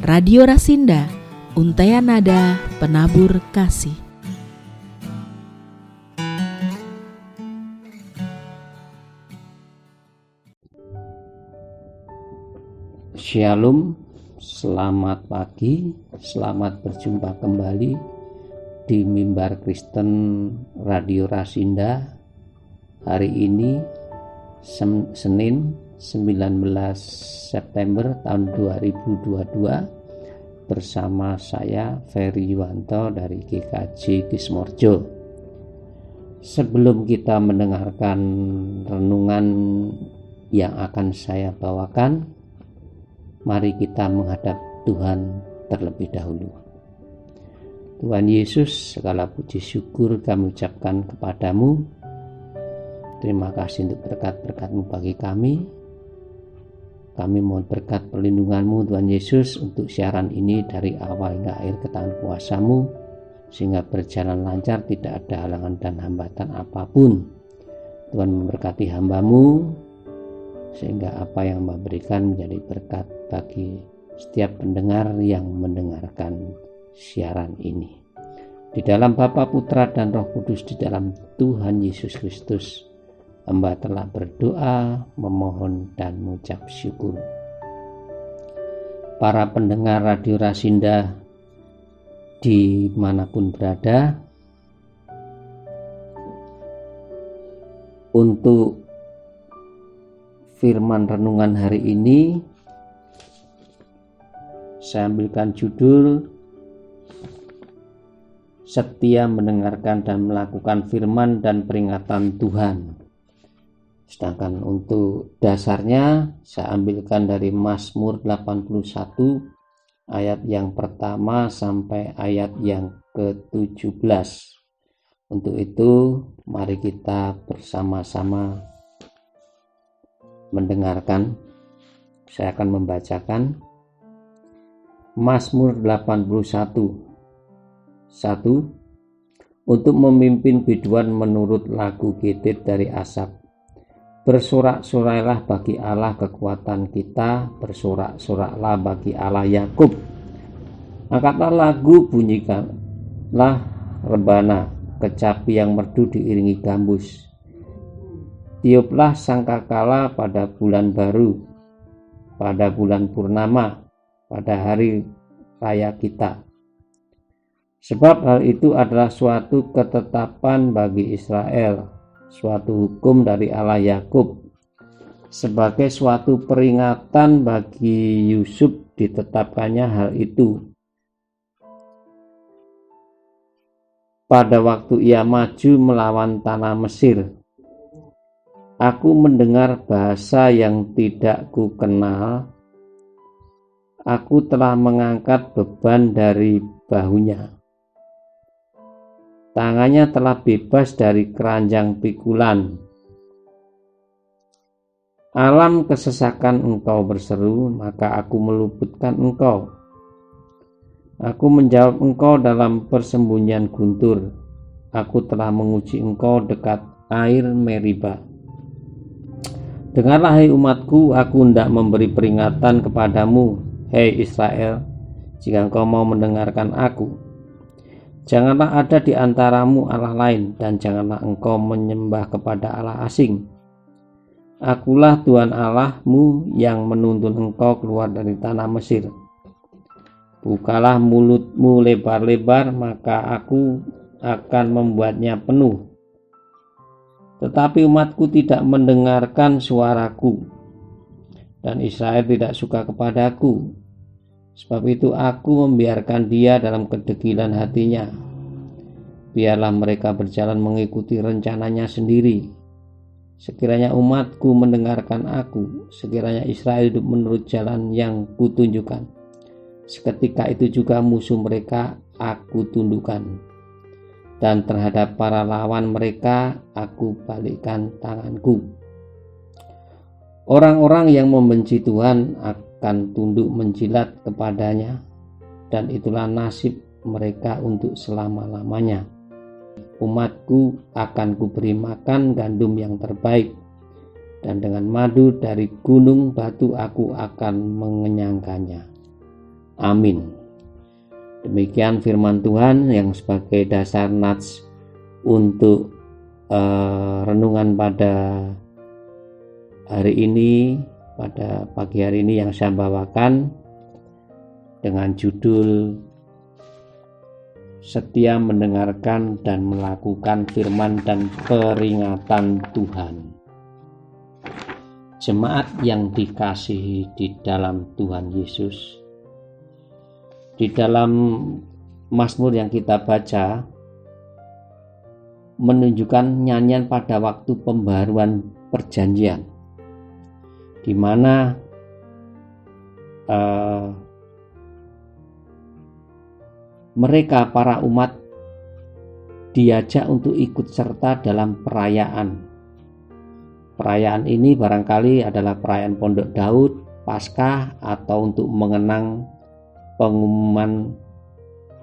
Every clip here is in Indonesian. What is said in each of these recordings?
Radio Rasinda, Untaian Nada Penabur Kasih. Shalom, selamat pagi, selamat berjumpa kembali di Mimbar Kristen Radio Rasinda. Hari ini Senin 19 September tahun 2022 bersama saya Ferry Yuwanto dari GKJ Kismorjo. Sebelum kita mendengarkan renungan yang akan saya bawakan, mari kita menghadap Tuhan terlebih dahulu. Tuhan Yesus, segala puji syukur kami ucapkan kepadamu. Terima kasih untuk berkat-berkat-mu bagi kami. Kami mohon berkat perlindungan-mu Tuhan Yesus untuk siaran ini dari awal hingga akhir ke tangan kuasa-mu, sehingga berjalan lancar, tidak ada halangan dan hambatan apapun. Tuhan memberkati hamba-mu, sehingga apa yang Hamba berikan menjadi berkat bagi setiap pendengar yang mendengarkan siaran ini. Di dalam Bapa, Putra, dan Roh Kudus, di dalam Tuhan Yesus Kristus, Hamba telah berdoa, memohon, dan mengucap syukur. Para pendengar Radio Rasinda dimanapun berada, untuk firman renungan hari ini saya ambilkan judul Setia Mendengarkan dan Melakukan Firman dan Peringatan Tuhan. Sedangkan untuk dasarnya saya ambilkan dari Mazmur 81 ayat yang pertama sampai ayat yang ke-17. Untuk itu mari kita bersama-sama mendengarkan. Saya akan membacakan Mazmur 81. 1. Untuk memimpin biduan menurut lagu Gitit dari Asaf. Bersorak-sorailah bagi Allah kekuatan kita, bersorak-soraklah bagi Allah Yakub. Angkatlah lagu, bunyikanlah rebana, kecapi yang merdu diiringi gambus. Tiuplah sangkakala pada bulan baru, pada bulan purnama, pada hari raya kita. Sebab hal itu adalah suatu ketetapan bagi Israel, suatu hukum dari Allah Yakub. Sebagai suatu peringatan bagi Yusuf ditetapkannya hal itu. Pada waktu ia maju melawan tanah Mesir, aku mendengar bahasa yang tidak ku kenal. Aku telah mengangkat beban dari bahunya. Tangannya telah bebas dari keranjang pikulan. Alam kesesakan engkau berseru, maka aku meluputkan engkau. Aku menjawab engkau dalam persembunyian guntur. Aku telah menguji engkau dekat air Meriba. Dengarlah hai umatku, aku hendak memberi peringatan kepadamu, hei Israel, jika engkau mau mendengarkan aku. Janganlah ada di antaramu Allah lain, dan janganlah engkau menyembah kepada Allah asing. Akulah Tuhan Allahmu yang menuntun engkau keluar dari tanah Mesir. Bukalah mulutmu lebar-lebar, maka aku akan membuatnya penuh. Tetapi umatku tidak mendengarkan suaraku, dan Israel tidak suka kepadaku. Sebab itu aku membiarkan dia dalam kedegilan hatinya. Biarlah mereka berjalan mengikuti rencananya sendiri. Sekiranya umatku mendengarkan aku, sekiranya Israel hidup menurut jalan yang kutunjukkan, seketika itu juga musuh mereka aku tundukkan, dan terhadap para lawan mereka aku balikkan tanganku. Orang-orang yang membenci Tuhan akan tunduk menjilat kepadanya, dan itulah nasib mereka untuk selama-lamanya. Umatku akan kuberi makan gandum yang terbaik, dan dengan madu dari gunung batu aku akan mengenyangkannya. Amin. Demikian firman Tuhan yang sebagai dasar nats untuk renungan pada hari ini, pada pagi hari ini yang saya bawakan dengan judul Setia mendengarkan dan melakukan firman dan peringatan Tuhan. Jemaat yang dikasihi di dalam Tuhan Yesus, di dalam Mazmur yang kita baca menunjukkan nyanyian pada waktu pembaruan perjanjian, di mana mereka para umat diajak untuk ikut serta dalam perayaan. Perayaan ini barangkali adalah perayaan Pondok Daud, Paskah, atau untuk mengenang pengumuman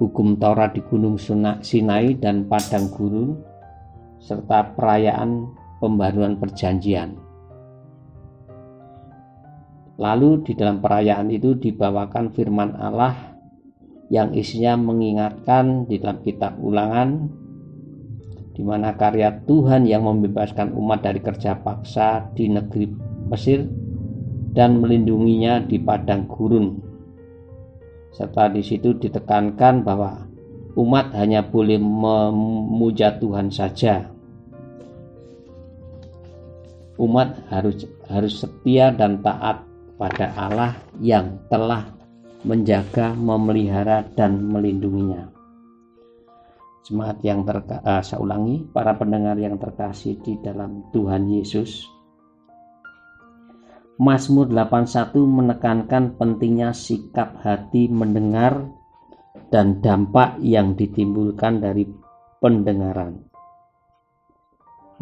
hukum Taurat di Gunung Sinai dan Padang Gurun, serta perayaan pembaruan perjanjian. Lalu di dalam perayaan itu dibawakan firman Allah yang isinya mengingatkan di dalam kitab Ulangan, di mana karya Tuhan yang membebaskan umat dari kerja paksa di negeri Mesir dan melindunginya di padang gurun. Serta di situ ditekankan bahwa umat hanya boleh memuja Tuhan saja. Umat harus setia dan taat pada Allah yang telah menjaga, memelihara, dan melindunginya. Jemaat yang saya ulangi, para pendengar yang terkasih di dalam Tuhan Yesus, Mazmur 81 menekankan pentingnya sikap hati mendengar dan dampak yang ditimbulkan dari pendengaran.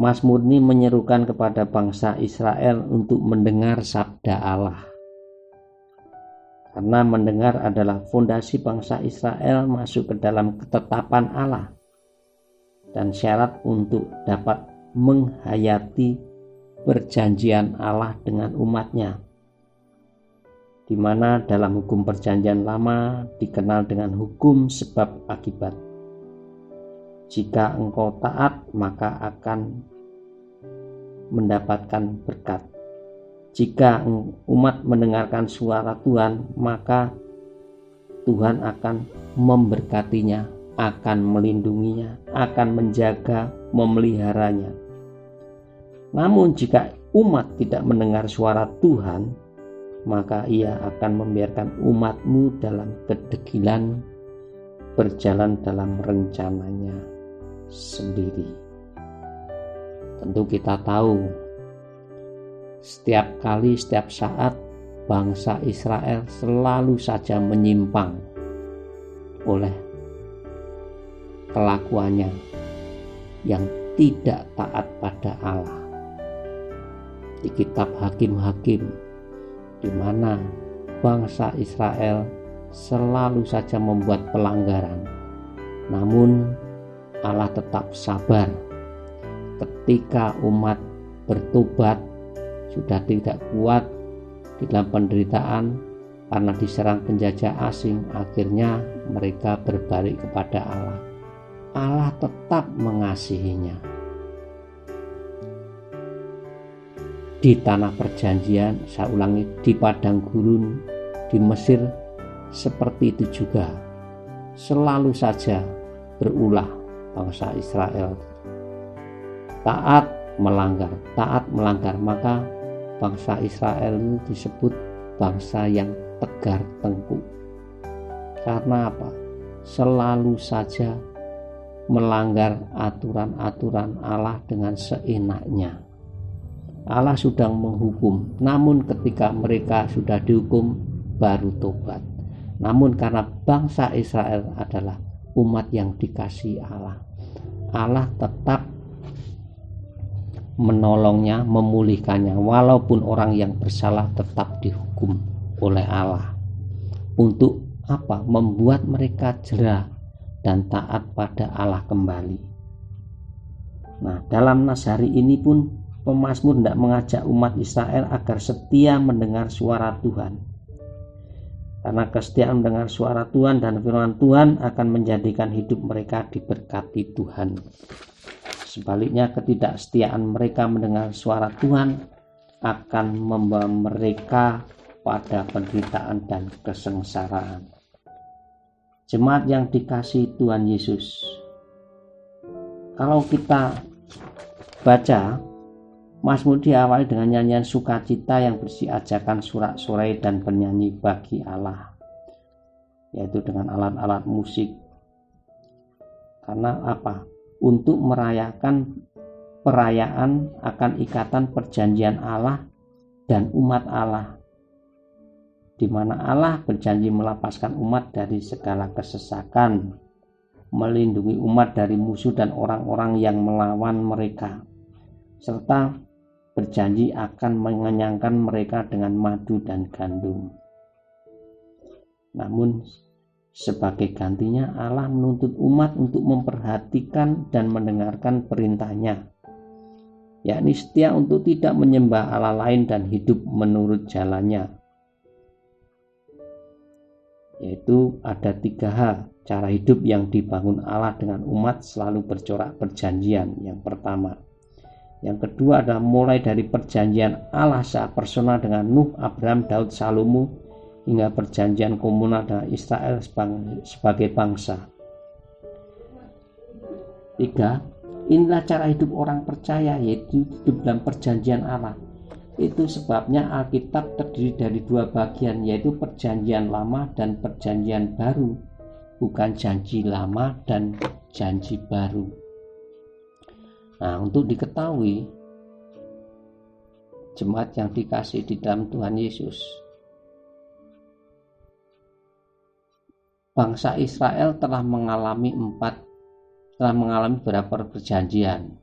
Mazmur ini menyerukan kepada bangsa Israel untuk mendengar sabda Allah. Karena mendengar adalah fondasi bangsa Israel masuk ke dalam ketetapan Allah dan syarat untuk dapat menghayati perjanjian Allah dengan umatnya, di mana dalam hukum perjanjian lama dikenal dengan hukum sebab akibat. Jika engkau taat, maka akan mendapatkan berkat. Jika umat mendengarkan suara Tuhan, maka Tuhan akan memberkatinya, akan melindunginya, akan menjaga, memeliharanya. Namun jika umat tidak mendengar suara Tuhan, maka ia akan membiarkan umatmu dalam kedegilan berjalan dalam rencananya sendiri. Tentu kita tahu, setiap kali, setiap saat bangsa Israel selalu saja menyimpang oleh kelakuannya yang tidak taat pada Allah. Di kitab Hakim-Hakim, di mana bangsa Israel selalu saja membuat pelanggaran, namun Allah tetap sabar ketika umat bertobat, sudah tidak kuat di dalam penderitaan karena diserang penjajah asing. Akhirnya mereka berbalik kepada Allah. Allah tetap mengasihinya. Di tanah perjanjian, saya ulangi, di padang gurun di Mesir seperti itu juga. Selalu saja berulah bangsa Israel taat melanggar, maka bangsa Israel itu disebut bangsa yang tegar tengkuk. Karena apa? Selalu saja melanggar aturan-aturan Allah dengan seenaknya. Allah sudah menghukum, namun ketika mereka sudah dihukum baru tobat. Namun karena bangsa Israel adalah umat yang dikasihi Allah, Allah tetap menolongnya, memulihkannya, walaupun orang yang bersalah tetap dihukum oleh Allah. Untuk apa? Membuat mereka jera dan taat pada Allah kembali. Nah, dalam nas hari ini pun pemazmur hendak mengajak umat Israel agar setia mendengar suara Tuhan. Karena kesetiaan mendengar suara Tuhan dan firman Tuhan akan menjadikan hidup mereka diberkati Tuhan. Sebaliknya, ketidaksetiaan mereka mendengar suara Tuhan akan membawa mereka pada penderitaan dan kesengsaraan. Jemaat yang dikasihi Tuhan Yesus, kalau kita baca Mazmur diawali dengan nyanyian sukacita yang berisi ajakan sorak-sorai dan penyanyi bagi Allah, yaitu dengan alat-alat musik. Karena apa? Untuk merayakan perayaan akan ikatan perjanjian Allah dan umat Allah, di mana Allah berjanji melepaskan umat dari segala kesesakan, melindungi umat dari musuh dan orang-orang yang melawan mereka, serta berjanji akan mengenyangkan mereka dengan madu dan gandum. Namun sebagai gantinya Allah menuntut umat untuk memperhatikan dan mendengarkan perintahnya, yakni setia untuk tidak menyembah Allah lain dan hidup menurut jalannya. Yaitu ada 3 hal cara hidup yang dibangun Allah dengan umat selalu bercorak perjanjian. Yang pertama. Yang kedua adalah mulai dari perjanjian Allah secara personal dengan Nuh, Abraham, Daud, Salomo, hingga perjanjian komunal dengan Israel sebagai bangsa. 3. Inilah cara hidup orang percaya, yaitu hidup dalam perjanjian Allah. Itu sebabnya Alkitab terdiri dari 2 bagian, yaitu perjanjian lama dan perjanjian baru, bukan janji lama dan janji baru. Nah, untuk diketahui, jemaat yang dikasihi di dalam Tuhan Yesus, bangsa Israel telah mengalami beberapa perjanjian,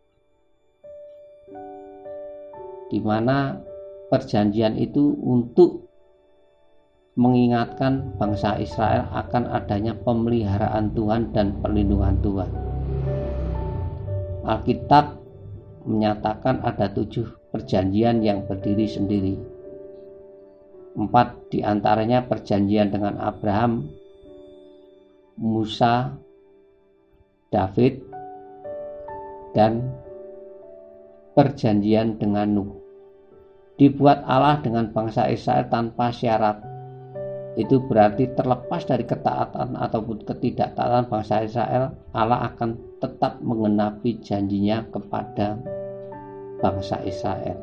di mana perjanjian itu untuk mengingatkan bangsa Israel akan adanya pemeliharaan Tuhan dan perlindungan Tuhan. Alkitab menyatakan ada 7 perjanjian yang berdiri sendiri. 4 diantaranya perjanjian dengan Abraham, Musa, David, dan perjanjian dengan Nuh. Dibuat Allah dengan bangsa Israel tanpa syarat. Itu berarti terlepas dari ketaatan ataupun ketidaktaatan bangsa Israel, Allah akan tetap mengenapi janjinya kepada bangsa Israel.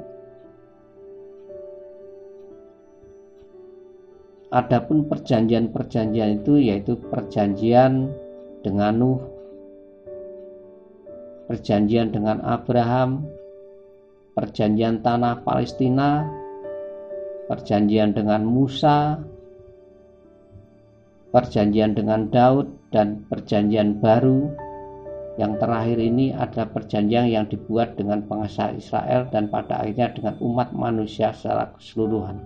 Adapun perjanjian-perjanjian itu yaitu perjanjian dengan Nuh, perjanjian dengan Abraham, perjanjian tanah Palestina, perjanjian dengan Musa, perjanjian dengan Daud, dan perjanjian baru. Yang terakhir ini adalah perjanjian yang dibuat dengan bangsa Israel dan pada akhirnya dengan umat manusia secara keseluruhan.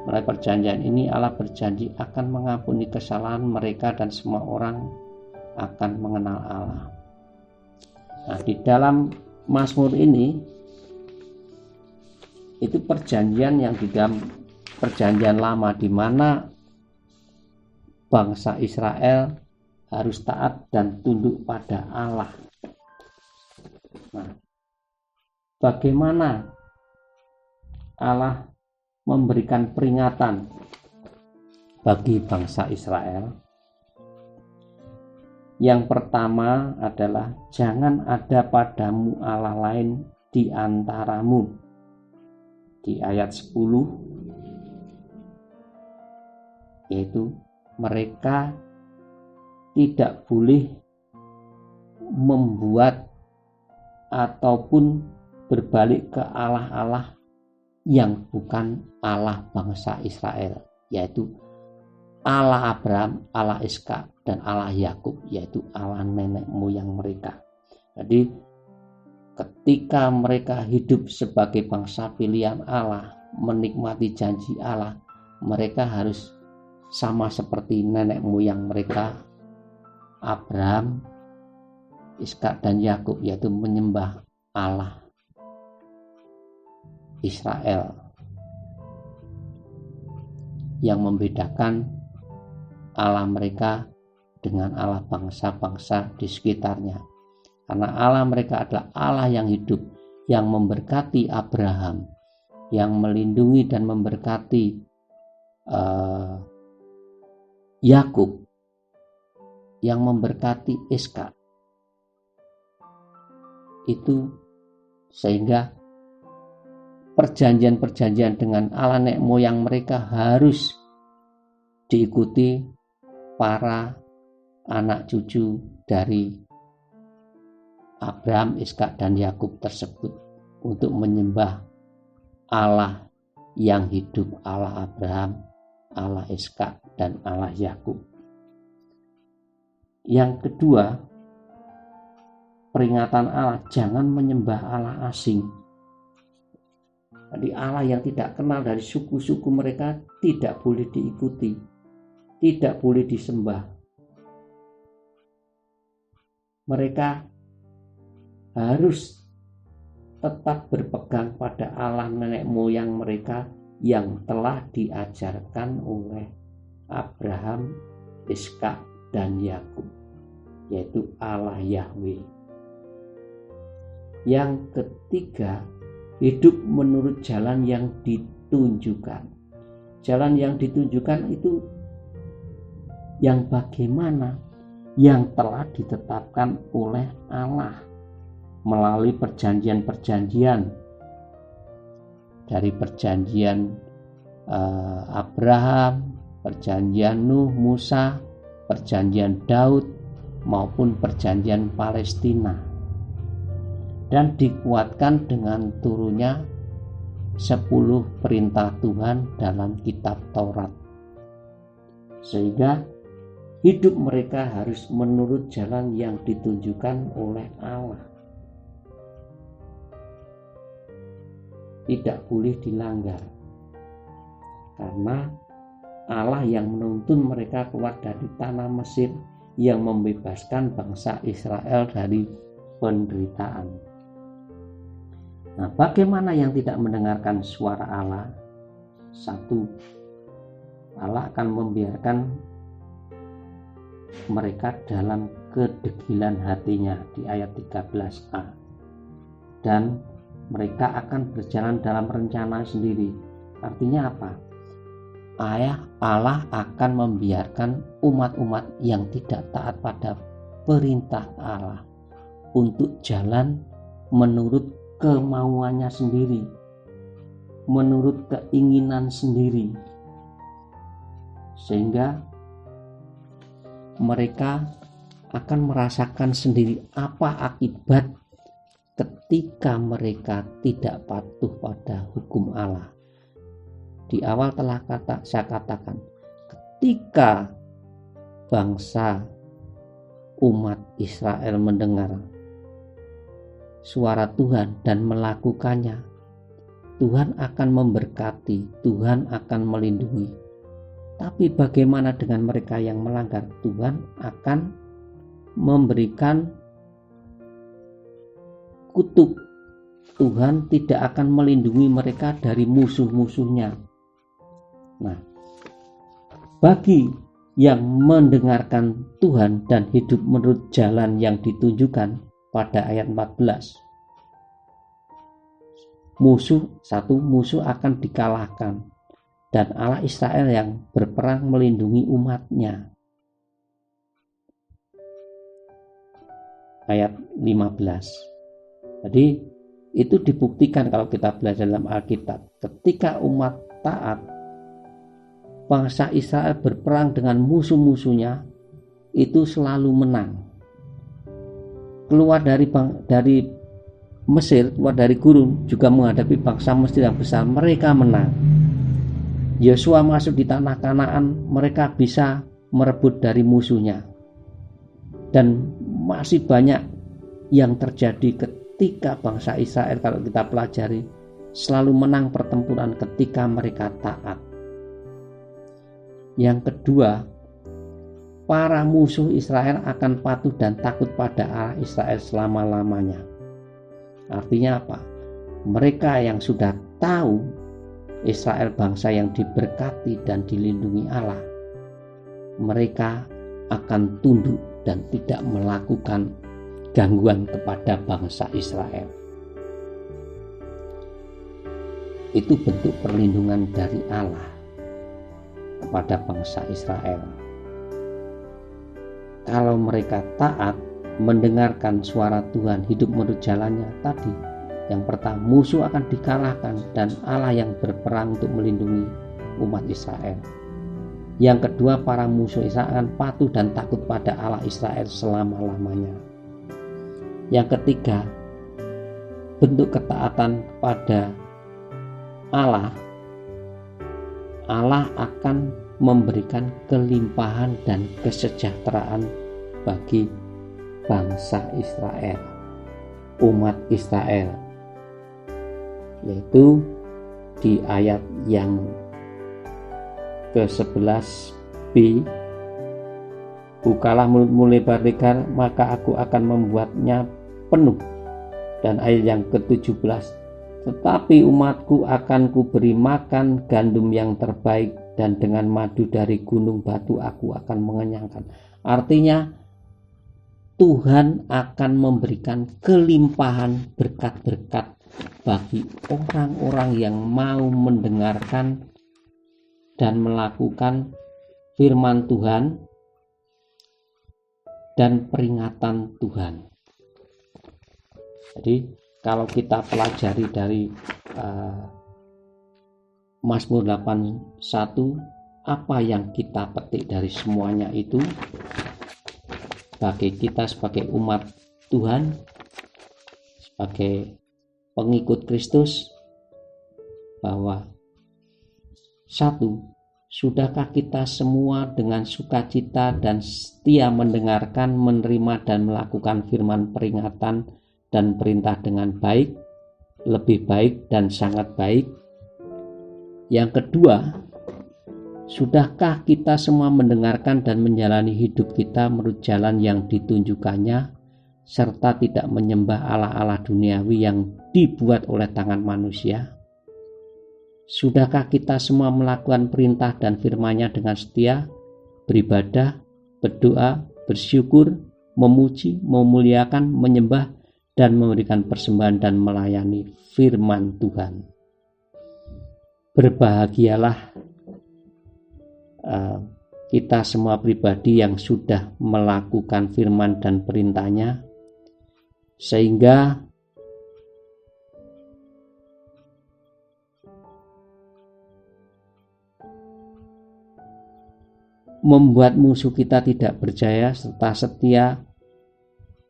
Melalui perjanjian ini Allah berjanji akan mengampuni kesalahan mereka dan semua orang akan mengenal Allah. Nah, di dalam Mazmur ini itu perjanjian yang di dalam perjanjian lama, di mana bangsa Israel harus taat dan tunduk pada Allah. Nah, bagaimana Allah memberikan peringatan bagi bangsa Israel? Yang pertama adalah jangan ada padamu Allah lain di antaramu. Di ayat 10, yaitu mereka tidak boleh membuat ataupun berbalik ke Allah-Allah yang bukan Allah bangsa Israel, yaitu Allah Abraham, Allah Ishak, dan Allah Yakub, yaitu Allah nenek moyang mereka. Jadi ketika mereka hidup sebagai bangsa pilihan Allah, menikmati janji Allah, mereka harus sama seperti nenek moyang mereka, Abraham, Ishak, dan Yakub, yaitu menyembah Allah Israel. Yang membedakan Allah mereka dengan Allah bangsa-bangsa di sekitarnya. Karena Allah mereka adalah Allah yang hidup, yang memberkati Abraham, yang melindungi dan memberkati Yakub, yang memberkati Iskak. Itu sehingga perjanjian-perjanjian dengan Allah nenek moyang mereka harus diikuti para anak cucu dari Abraham, Iskak, dan Yakub tersebut untuk menyembah Allah yang hidup, Allah Abraham, Allah Iskak, dan Allah Yakub. Yang kedua, peringatan Allah, jangan menyembah Allah asing. Jadi Allah yang tidak kenal dari suku-suku mereka tidak boleh diikuti, tidak boleh disembah. Mereka harus tetap berpegang pada Allah nenek moyang mereka yang telah diajarkan oleh Abraham, Iskak, dan Yakub, yaitu Allah Yahweh. Yang ketiga, hidup menurut jalan yang ditunjukkan. Jalan yang ditunjukkan itu yang bagaimana? Yang telah ditetapkan oleh Allah melalui perjanjian-perjanjian, dari perjanjian Abraham, perjanjian Nuh, Musa, perjanjian Daud, maupun perjanjian Palestina, dan dikuatkan dengan turunnya 10 perintah Tuhan dalam kitab Taurat, sehingga hidup mereka harus menurut jalan yang ditunjukkan oleh Allah, tidak boleh dilanggar, karena Allah yang menuntun mereka keluar dari tanah Mesir, yang membebaskan bangsa Israel dari penderitaan. Nah, bagaimana yang tidak mendengarkan suara Allah? Satu, Allah akan membiarkan mereka dalam kedegilan hatinya di ayat 13a, dan mereka akan berjalan dalam rencana sendiri. Artinya apa? Allah akan membiarkan umat-umat yang tidak taat pada perintah Allah untuk jalan menurut kemauannya sendiri, menurut keinginan sendiri, sehingga mereka akan merasakan sendiri apa akibat ketika mereka tidak patuh pada hukum Allah. Di awal telah saya katakan, ketika bangsa umat Israel mendengar suara Tuhan dan melakukannya, Tuhan akan memberkati, Tuhan akan melindungi. Tapi bagaimana dengan mereka yang melanggar? Tuhan akan memberikan kutuk. Tuhan tidak akan melindungi mereka dari musuh-musuhnya. Nah, bagi yang mendengarkan Tuhan dan hidup menurut jalan yang ditunjukkan pada ayat 14, musuh akan dikalahkan, dan Allah Israel yang berperang melindungi umatnya. Ayat 15. Jadi itu dibuktikan kalau kita belajar dalam Alkitab. Ketika umat taat, bangsa Israel berperang dengan musuh-musuhnya, itu selalu menang. Keluar dari Mesir, keluar dari gurun, juga menghadapi bangsa Mesir yang besar, mereka menang. Yosua masuk di tanah Kanaan, mereka bisa merebut dari musuhnya. Dan masih banyak yang terjadi ketika bangsa Israel, kalau kita pelajari, selalu menang pertempuran ketika mereka taat. Yang kedua, para musuh Israel akan patuh dan takut pada Allah Israel selama-lamanya. Artinya apa? Mereka yang sudah tahu Israel bangsa yang diberkati dan dilindungi Allah, mereka akan tunduk dan tidak melakukan gangguan kepada bangsa Israel. Itu bentuk perlindungan dari Allah kepada bangsa Israel. Kalau mereka taat, mendengarkan suara Tuhan, hidup menurut jalannya tadi, yang pertama, musuh akan dikalahkan dan Allah yang berperang untuk melindungi umat Israel. Yang kedua, para musuh Israel akan patuh dan takut pada Allah Israel selama-lamanya. Yang ketiga, bentuk ketaatan pada Allah akan memberikan kelimpahan dan kesejahteraan bagi bangsa Israel, umat Israel, yaitu di ayat yang ke-11b, bukalah mulutmu lebar-lebar, maka aku akan membuatnya penuh. Dan ayat yang ke-17, tetapi umatku akan kuberi makan gandum yang terbaik, dan dengan madu dari gunung batu aku akan mengenyangkan. Artinya Tuhan akan memberikan kelimpahan berkat-berkat bagi orang-orang yang mau mendengarkan dan melakukan firman Tuhan dan peringatan Tuhan. Jadi kalau kita pelajari dari Mazmur 81, apa yang kita petik dari semuanya itu bagi kita sebagai umat Tuhan, sebagai pengikut Kristus, bahwa satu, sudahkah kita semua dengan sukacita dan setia mendengarkan, menerima dan melakukan firman peringatan dan perintah dengan baik, lebih baik dan sangat baik? Yang kedua, sudahkah kita semua mendengarkan dan menjalani hidup kita menurut jalan yang ditunjukkannya, serta tidak menyembah Allah-Allah duniawi yang dibuat oleh tangan manusia? Sudahkah kita semua melakukan perintah dan firman-Nya dengan setia, beribadah, berdoa, bersyukur, memuji, memuliakan, menyembah, dan memberikan persembahan dan melayani firman Tuhan? Berbahagialah kita semua pribadi yang sudah melakukan firman dan perintah-Nya, sehingga membuat musuh kita tidak percaya, serta setia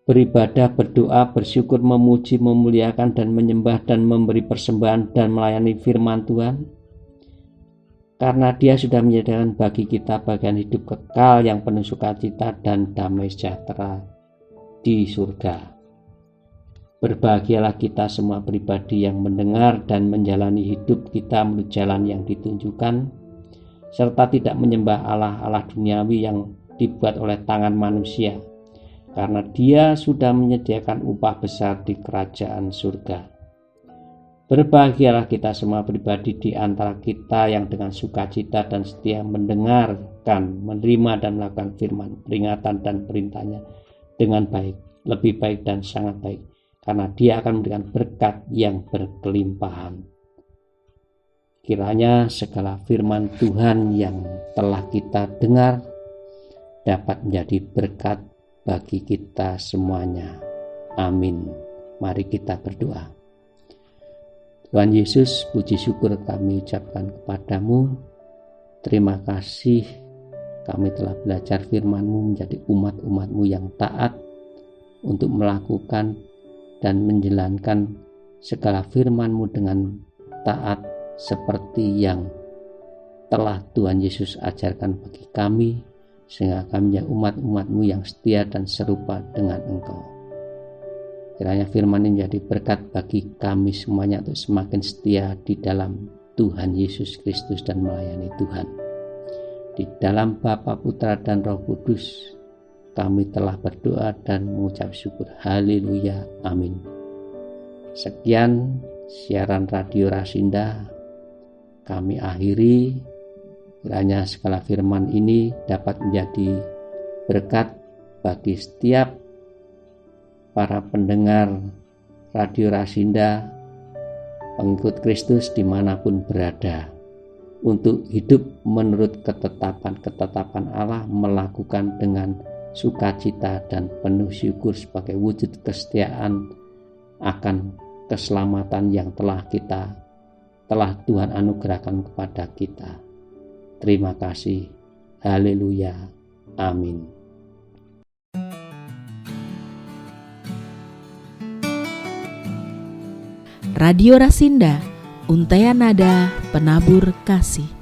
beribadah, berdoa, bersyukur, memuji, memuliakan, dan menyembah, dan memberi persembahan dan melayani firman Tuhan. Karena Dia sudah menyediakan bagi kita bagian hidup kekal yang penuh sukacita dan damai sejahtera di surga. Berbahagialah kita semua pribadi yang mendengar dan menjalani hidup kita menurut jalan yang ditunjukkan, serta tidak menyembah Allah-Allah duniawi yang dibuat oleh tangan manusia, karena Dia sudah menyediakan upah besar di kerajaan surga. Berbahagialah kita semua pribadi di antara kita yang dengan sukacita dan setia mendengarkan, menerima dan melakukan firman, peringatan dan perintah-Nya dengan baik, lebih baik dan sangat baik, karena Dia akan memberikan berkat yang berkelimpahan. Kiranya segala firman Tuhan yang telah kita dengar dapat menjadi berkat bagi kita semuanya. Amin. Mari kita berdoa. Tuhan Yesus, puji syukur kami ucapkan kepadamu. Terima kasih kami telah belajar firman-Mu menjadi umat-umat-Mu yang taat untuk melakukan dan menjalankan segala firman-Mu dengan taat seperti yang telah Tuhan Yesus ajarkan bagi kami, sehingga kami menjadi umat-umat-Mu yang setia dan serupa dengan Engkau. Kiranya firman ini menjadi berkat bagi kami semuanya untuk semakin setia di dalam Tuhan Yesus Kristus dan melayani Tuhan. Di dalam Bapa, Putra, dan Roh Kudus kami telah berdoa dan mengucap syukur. Haleluya. Amin. Sekian siaran Radio Rasinda kami akhiri. Kiranya segala firman ini dapat menjadi berkat bagi setiap para pendengar Radio Rasinda, pengikut Kristus dimanapun berada, untuk hidup menurut ketetapan Allah, melakukan dengan sukacita dan penuh syukur sebagai wujud kesetiaan akan keselamatan yang telah Tuhan anugerahkan kepada kita. Terima kasih. Haleluya. Amin. Radio Rasinda, untaian nada penabur kasih.